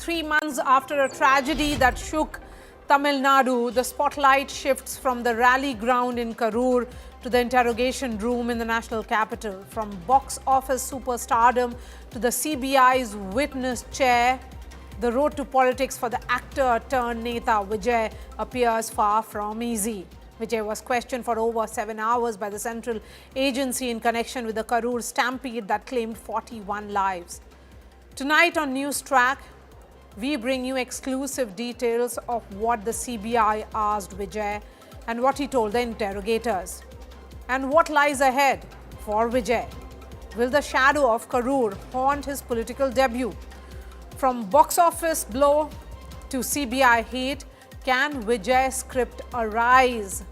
3 months after a tragedy that shook Tamil Nadu, the spotlight shifts from the rally ground in Karur to the interrogation room in the national capital. From box office superstardom to the CBI's witness chair, the road to politics for the actor turned Neta Vijay appears far from easy. Vijay was questioned for over 7 hours by the central agency in connection with the Karur stampede that claimed 41 lives. Tonight on News Track, we bring you exclusive details of what the CBI asked Vijay and what he told the interrogators. And what lies ahead for Vijay? Will the shadow of Karur haunt his political debut? From box office blow to CBI hate, can Vijay's script arise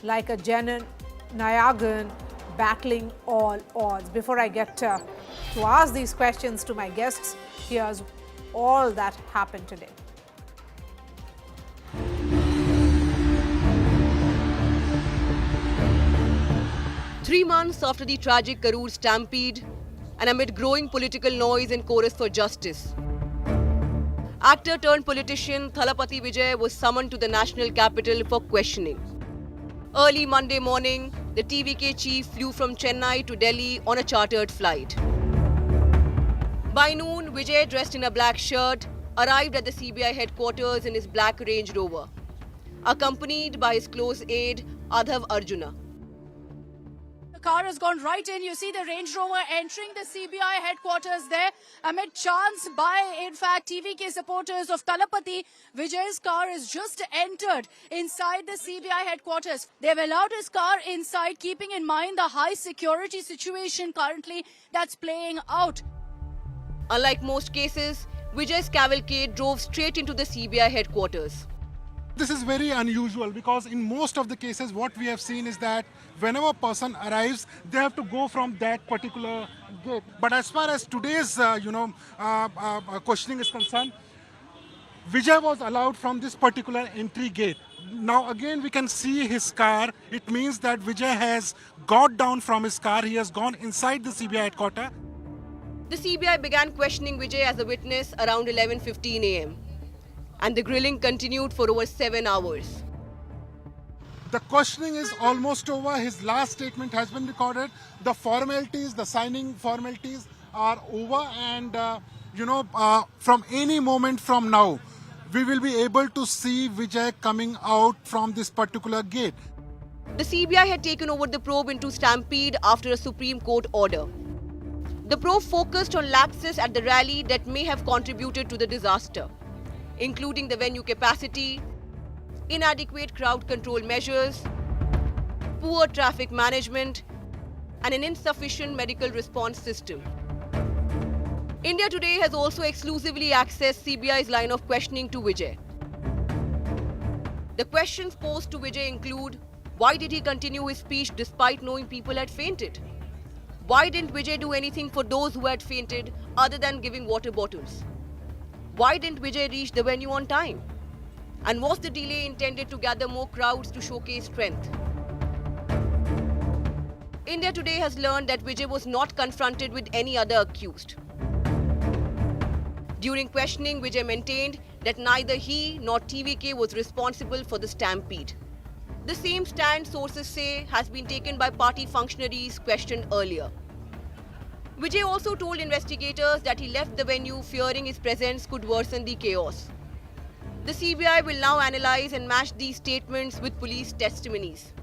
like a Nayagan battling all odds? Before I get to ask these questions to my guests, here's all that happened today. Three months after the tragic Karur stampede and amid growing political noise and chorus for justice, actor turned politician Thalapathy Vijay was summoned to the national capital for questioning. Early Monday morning, the TVK chief flew from Chennai to Delhi on a chartered flight. By noon, Vijay, dressed in a black shirt, arrived at the CBI headquarters in his black Range Rover, accompanied by his close aide, Adhav Arjuna. The car has gone right in. You see the Range Rover entering the CBI headquarters there amid chants by, in fact, TVK supporters of Thalapathy. Vijay's car has just entered inside the CBI headquarters. They've allowed his car inside, keeping in mind the high security situation currently that's playing out. Unlike most cases, Vijay's cavalcade drove straight into the CBI headquarters. This is very unusual because in most of the cases what we have seen is that whenever a person arrives, they have to go from that particular gate. But as far as today's questioning is concerned, Vijay was allowed from this particular entry gate. Now again we can see his car. It means that Vijay has got down from his car. He has gone inside the CBI headquarters. The CBI began questioning Vijay as a witness around 11:15 a.m. and the grilling continued for over 7 hours. The questioning is almost over. His last statement has been recorded. The formalities, the signing formalities are over, and from any moment from now, we will be able to see Vijay coming out from this particular gate. The CBI had taken over the probe into Stampede after a Supreme Court order. The probe focused on lapses at the rally that may have contributed to the disaster, including the venue capacity, inadequate crowd control measures, poor traffic management, and an insufficient medical response system. India Today has also exclusively accessed CBI's line of questioning to Vijay. The questions posed to Vijay include: why did he continue his speech despite knowing people had fainted? Why didn't Vijay do anything for those who had fainted other than giving water bottles? Why didn't Vijay reach the venue on time? And was the delay intended to gather more crowds to showcase strength? India Today has learned that Vijay was not confronted with any other accused. During questioning, Vijay maintained that neither he nor TVK was responsible for the stampede. The same stand, sources say, has been taken by party functionaries questioned earlier. Vijay also told investigators that he left the venue fearing his presence could worsen the chaos. The CBI will now analyze and match these statements with police testimonies,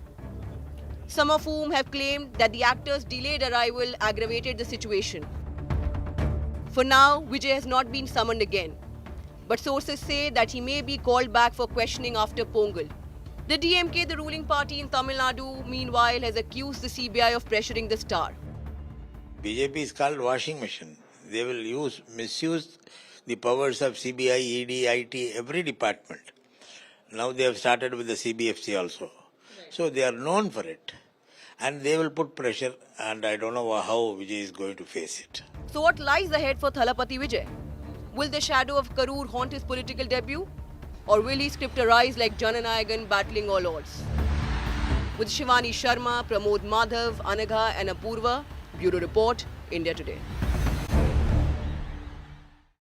some of whom have claimed that the actor's delayed arrival aggravated the situation. For now, Vijay has not been summoned again, but sources say that he may be called back for questioning after Pongal. The DMK, the ruling party in Tamil Nadu, meanwhile has accused the CBI of pressuring the star. BJP is called washing machine. They will misuse the powers of CBI, ED, IT, every department. Now they have started with the CBFC also. So they are known for it. And they will put pressure, and I don't know how Vijay is going to face it. So what lies ahead for Thalapathy Vijay? Will the shadow of Karur haunt his political debut? Or will his script arise like Jananayagan battling all odds? With Shivani Sharma, Pramod Madhav, Anagha and Apurva, Bureau Report, India Today.